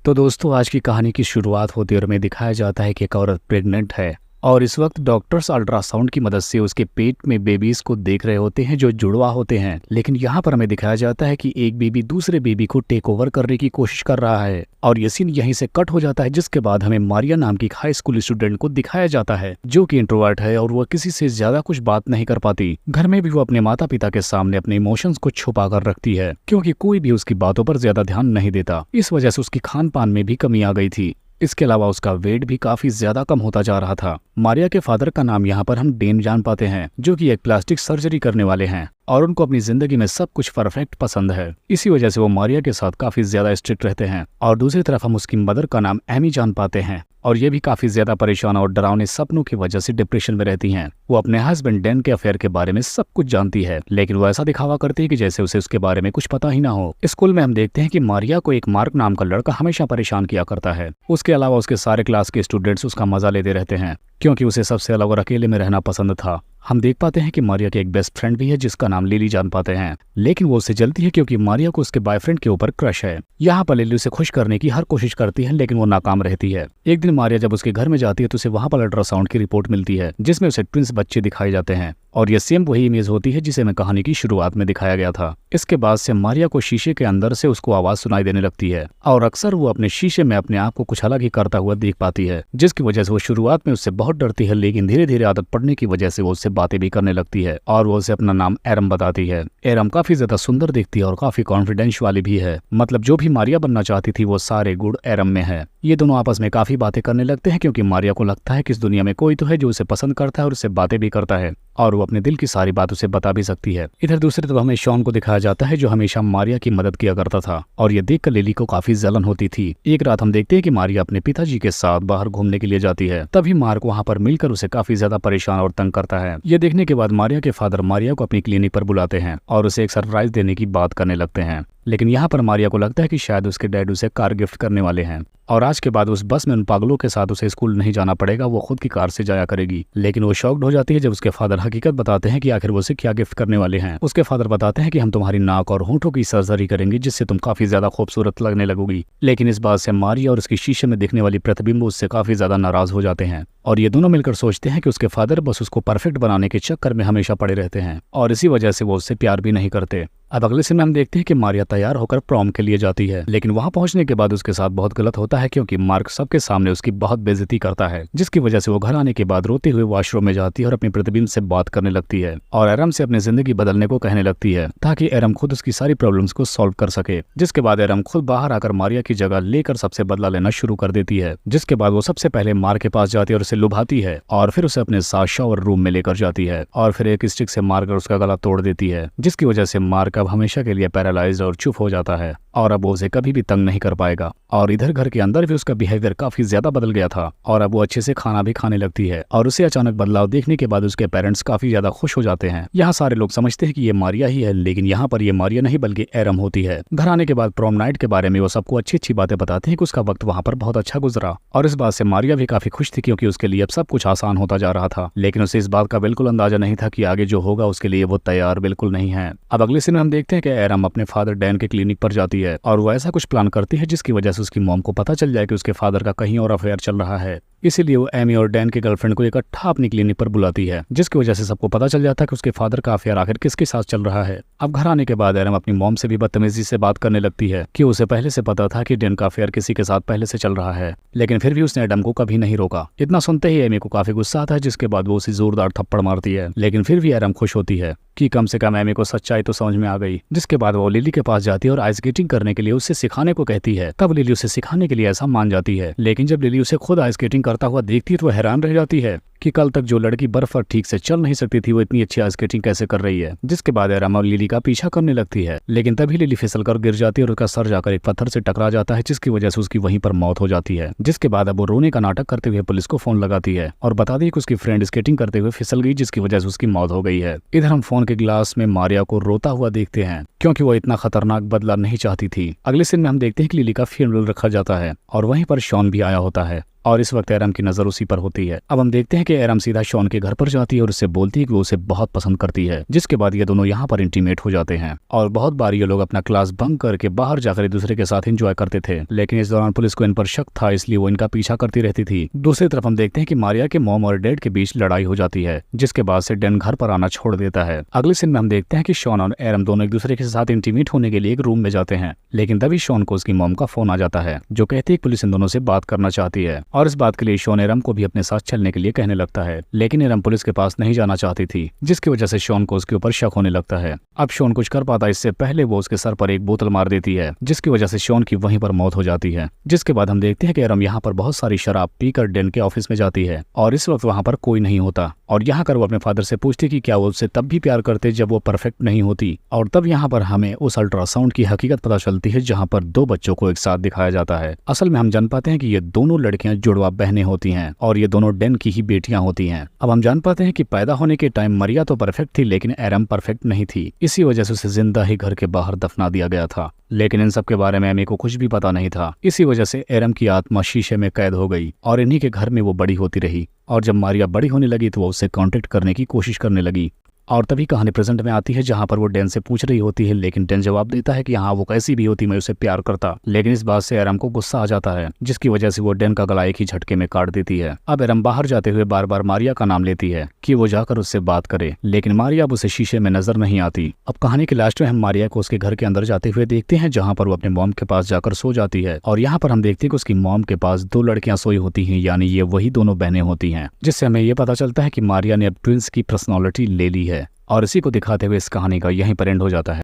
तो दोस्तों आज की कहानी की शुरुआत होती है और हमें दिखाया जाता है कि एक औरत प्रेग्नेंट है और इस वक्त डॉक्टर्स अल्ट्रासाउंड की मदद से उसके पेट में बेबीज को देख रहे होते हैं जो जुड़वा होते हैं। लेकिन यहाँ पर हमें दिखाया जाता है कि एक बेबी दूसरे बेबी को टेक ओवर करने की कोशिश कर रहा है और ये सीन यहीं से कट हो जाता है, जिसके बाद हमें मारिया नाम की हाई स्कूल स्टूडेंट को दिखाया जाता है जो कि इंट्रोवर्ट है और वो किसी से ज्यादा कुछ बात नहीं कर पाती। घर में भी वो अपने माता पिता के सामने अपने इमोशंस को छुपा कर रखती है क्योंकि कोई भी उसकी बातों पर ज्यादा ध्यान नहीं देता। इस वजह से उसकी खान पान में भी कमी आ गई थी। इसके अलावा उसका वेट भी काफी ज्यादा कम होता जा रहा था। मारिया के फादर का नाम यहाँ पर हम डेन जान पाते हैं जो कि एक प्लास्टिक सर्जरी करने वाले हैं और उनको अपनी जिंदगी में सब कुछ परफेक्ट पसंद है। इसी वजह से वो मारिया के साथ काफी ज्यादा स्ट्रिक्ट रहते हैं। और दूसरी तरफ हम उसकी मदर का नाम एमी जान पाते हैं और ये भी काफी ज्यादा परेशान और डरावने सपनों की वजह से डिप्रेशन में रहती हैं। वो अपने हस्बैंड डैन के अफेयर के बारे में सब कुछ जानती है, लेकिन वो ऐसा दिखावा करती है कि जैसे उसे उसके बारे में कुछ पता ही ना हो। स्कूल में हम देखते हैं कि मारिया को एक मार्क नाम का लड़का हमेशा परेशान किया करता है। उसके अलावा उसके सारे क्लास के स्टूडेंट्स उसका मजा लेते रहते हैं क्योंकि उसे सबसे अलग और अकेले में रहना पसंद था। हम देख पाते हैं कि मारिया के एक बेस्ट फ्रेंड भी है जिसका नाम लिली जान पाते हैं, लेकिन वो उससे जलती है क्योंकि मारिया को उसके बॉयफ्रेंड के ऊपर क्रश है। यहाँ पर लिली उसे खुश करने की हर कोशिश करती है लेकिन वो नाकाम रहती है। एक दिन मारिया जब उसके घर में जाती है तो उसे वहाँ पर अल्ट्रासाउंड की रिपोर्ट मिलती है जिसमें उसे ट्विंस बच्चे दिखाए जाते हैं और ये सेम वही इमेज होती है जिसे हमें कहानी की शुरुआत में दिखाया गया था। इसके बाद से मारिया को शीशे के अंदर से उसको आवाज सुनाई देने लगती है और अक्सर वो अपने शीशे में अपने आप को कुछ अलग ही करता हुआ देख पाती है, जिसकी वजह से वो शुरुआत में उससे बहुत डरती है लेकिन धीरे धीरे आदत पड़ने की वजह से वो उससे बातें भी करने लगती है और वो उसे अपना नाम एरम बताती है। एरम काफी ज्यादा सुंदर दिखती है और काफी कॉन्फिडेंस वाली भी है, मतलब जो भी मारिया बनना चाहती थी वो सारे गुण एरम में है। ये दोनों आपस में काफी बातें करने लगते हैं क्योंकि मारिया को लगता है कि इस दुनिया में कोई तो है जो उसे पसंद करता है और उससे बातें भी करता है और वो अपने दिल की सारी बात उसे बता भी सकती है। इधर दूसरी तरफ हमें शॉन को दिखाया जाता है जो हमेशा मारिया की मदद किया करता था और ये देखकर लिली को काफी जलन होती थी। एक रात हम देखते हैं कि मारिया अपने पिताजी के साथ बाहर घूमने के लिए जाती है, तभी मार्क वहाँ पर मिलकर उसे काफी ज्यादा परेशान और तंग करता है। ये देखने के बाद मारिया के फादर मारिया को अपनी क्लिनिक पर बुलाते हैं और उसे एक सरप्राइज देने की बात करने लगते हैं, लेकिन यहाँ पर मारिया को लगता है कि शायद उसके डैड उसे कार गिफ्ट करने वाले हैं और आज के बाद उस बस में उन पागलों के साथ उसे स्कूल नहीं जाना पड़ेगा, वो खुद की कार से जाया करेगी। लेकिन वो शॉक्ड हो जाती है जब उसके फादर हकीकत बताते हैं कि आखिर वो उसे क्या गिफ्ट करने वाले हैं। उसके फादर बताते हैं कि हम तुम्हारी नाक और होंठों की सर्जरी करेंगे जिससे तुम काफी ज्यादा खूबसूरत लगने लगोगी। लेकिन इस बात से मारिया और उसकी शीशे में दिखने वाली प्रतिबिंब उससे काफी ज्यादा नाराज हो जाते हैं और ये दोनों मिलकर सोचते हैं कि उसके फादर बस उसको परफेक्ट बनाने के चक्कर में हमेशा पड़े रहते हैं और इसी वजह से वो उससे प्यार भी नहीं करते। अब अगले सीन में हम देखते हैं कि मारिया तैयार होकर प्रॉम के लिए जाती है, लेकिन वहां पहुंचने के बाद उसके साथ बहुत गलत होता है क्योंकि मार्क सबके सामने उसकी बहुत बेइज्जती करता है, जिसकी वजह से वो घर आने के बाद रोते हुए वॉशरूम में जाती है और अपनी प्रतिबिंब से बात करने लगती है और एरम से अपनी जिंदगी बदलने को कहने लगती है ताकि एरम खुद उसकी सारी प्रॉब्लम्स को सॉल्व कर सके। जिसके बाद एरम खुद बाहर आकर मारिया की जगह लेकर सबसे बदला लेना शुरू कर देती है, जिसके बाद वो सबसे पहले मार्क के पास जाती है और उसे लुभाती है और फिर उसे अपने साथ शावर रूम में लेकर जाती है और फिर एक स्टिक से मारकर उसका गला तोड़ देती है, जिसकी वजह से मार्क अब हमेशा के लिए पैरालाइज्ड और चुप हो जाता है और अब वो उसे कभी भी तंग नहीं कर पाएगा। और इधर घर के अंदर भी उसका बिहेवियर काफी ज्यादा बदल गया था और अब वो अच्छे से खाना भी खाने लगती है और उसे अचानक बदलाव देखने के बाद उसके पेरेंट्स काफी ज्यादा खुश हो जाते हैं। यहाँ सारे लोग समझते हैं कि ये मारिया ही है, लेकिन यहाँ पर ये मारिया नहीं बल्कि एरम होती है। घर आने के बाद प्रॉम नाइट के बारे में वो सबको अच्छी अच्छी बातें बताते हैं कि उसका वक्त वहाँ पर बहुत अच्छा गुजरा और इस बात से मारिया भी काफी खुश थी क्योंकि उसके लिए अब सब कुछ आसान होता जा रहा था, लेकिन उसे इस बात का बिल्कुल अंदाजा नहीं था कि आगे जो होगा उसके लिए वो तैयार बिल्कुल नहीं है। अब अगले सीन में हम देखते हैं कि एरम अपने फादर डैन के क्लिनिक पर जाती है और वो ऐसा कुछ प्लान करती है जिसकी वजह से उसकी मॉम को पता चल जाए कि उसके फादर का कहीं और अफेयर चल रहा है। इसीलिए वो एमी और डैन के गर्लफ्रेंड को इकट्ठा अपनी क्लिनिक पर बुलाती है, जिसकी वजह से सबको पता चल जाता है कि उसके फादर का अफेयर आखिर किसके साथ चल रहा है। अब घर आने के बाद एरम अपनी मॉम से भी बदतमीजी से बात करने लगती है कि उसे पहले से पता था कि डैन का अफेयर किसी के साथ पहले से चल रहा है, लेकिन फिर भी उसने एडम को कभी नहीं रोका। इतना सुनते ही एमी को काफी गुस्सा आता है, जिसके बाद वो उसे जोरदार थप्पड़ मारती है, लेकिन फिर भी एरम खुश होती है कि कम से कम एमी को सच्चाई तो समझ में आ गई। जिसके बाद वो लिली के पास जाती है और आइस स्केटिंग करने के लिए उससे सिखाने को कहती है। तब लिली उसे सिखाने के लिए ऐसा मान जाती है, लेकिन जब लिली उसे खुद आइस स्केटिंग करता हुआ देखती है तो वो हैरान रह जाती है कि कल तक जो लड़की बर्फ पर ठीक से चल नहीं सकती थी वो इतनी अच्छी आइस स्केटिंग कैसे कर रही है। जिसके बाद एरम और लिली का पीछा करने लगती है, लेकिन तभी लिली फिसल कर गिर जाती है और उसका सर जाकर एक पत्थर से टकरा जाता है, जिसकी वजह से उसकी वहीं पर मौत हो जाती है। जिसके बाद अब वो रोने का नाटक करते हुए पुलिस को फोन लगाती है और बताती है कि उसकी फ्रेंड स्केटिंग करते हुए फिसल गई, जिसकी वजह से उसकी मौत हो गई है। इधर हम फोन के ग्लास में मारिया को रोता हुआ देखते हैं क्योंकि वो इतना खतरनाक बदला नहीं चाहती थी। अगले सीन में हम देखते हैं कि लिली का फ्यूनरल रखा जाता है और वहीं पर शॉन भी आया होता है और इस वक्त एरम की नजर उसी पर होती है। अब हम देखते हैं कि एरम सीधा शॉन के घर पर जाती है और उससे बोलती है कि वो उसे बहुत पसंद करती है, जिसके बाद ये दोनों यहाँ पर इंटीमेट हो जाते हैं और बहुत बार ये लोग अपना क्लास बंक करके बाहर जाकर एक दूसरे के साथ एंजॉय करते थे। लेकिन इस दौरान पुलिस को इन पर शक था, इसलिए वो इनका पीछा करती रहती थी। दूसरी तरफ हम देखते हैं कि मारिया के मॉम और डैड के बीच लड़ाई हो जाती है, जिसके बाद से डैन घर पर आना छोड़ देता है। अगले सीन में हम देखते हैं कि शॉन और एरम दोनों एक दूसरे के साथ इंटीमेट होने के लिए एक रूम में जाते हैं, लेकिन तभी शॉन को उसकी मॉम का फोन आ जाता है, जो कहती है पुलिस इन दोनों से बात करना चाहती है। और इस बात के लिए शॉन एरम को भी अपने साथ चलने के लिए कहने लगता है, लेकिन एरम पुलिस के पास नहीं जाना चाहती थी, जिसकी वजह से शॉन को उसके ऊपर शक होने लगता है। अब शॉन कुछ कर पाता इससे पहले वो उसके सर पर एक बोतल मार देती है, जिसकी वजह से शॉन की वहीं पर मौत हो जाती है। जिसके बाद हम देखते हैं कि एरम यहाँ पर बहुत सारी शराब पीकर डैन के ऑफिस में जाती है और इस वक्त वहाँ पर कोई नहीं होता। और यहाँ कर वो अपने फादर से पूछती कि क्या वो उससे तब भी प्यार करते जब वो परफेक्ट नहीं होती। और तब यहाँ पर हमें उस अल्ट्रासाउंड की हकीकत पता चलती है, जहाँ पर दो बच्चों को एक साथ दिखाया जाता है। असल में हम जान पाते हैं कि ये दोनों लड़कियां जुड़वा बहनें होती हैं और ये दोनों डैन की ही बेटियां होती हैं। अब हम जान पाते हैं कि पैदा होने के टाइम मरिया तो परफेक्ट थी, लेकिन एरम परफेक्ट नहीं थी। इसी वजह से उसे जिंदा ही घर के बाहर दफना दिया गया था। लेकिन इन सब के बारे में एमी को कुछ भी पता नहीं था। इसी वजह से एरम की आत्मा शीशे में कैद हो गई और इन्हीं के घर में वो बड़ी होती रही। और जब मारिया बड़ी होने लगी तो वो उससे कांटेक्ट करने की कोशिश करने लगी। और तभी कहानी प्रेजेंट में आती है, जहां पर वो डैन से पूछ रही होती है, लेकिन डैन जवाब देता है कि हाँ वो कैसी भी होती मैं उसे प्यार करता। लेकिन इस बात से एरम को गुस्सा आ जाता है, जिसकी वजह से वो डैन का गला एक ही झटके में काट देती है। अब एरम बाहर जाते हुए बार बार मारिया का नाम लेती है कि वो जाकर उससे बात करे, लेकिन मारिया अब उसे शीशे में नजर नहीं आती। अब कहानी के लास्ट में हम मारिया को उसके घर के अंदर जाते हुए देखते हैं, जहाँ पर वो अपने मॉम के पास जाकर सो जाती है। और यहाँ पर हम देखते हैं कि उसकी मॉम के पास दो लड़कियां सोई होती हैं, यानी ये वही दोनों बहनें होती हैं, जिससे हमें ये पता चलता है कि मारिया ने अब ट्विंस की पर्सनैलिटी ले ली है। और इसी को दिखाते हुए इस कहानी का यहीं पर एंड हो जाता है।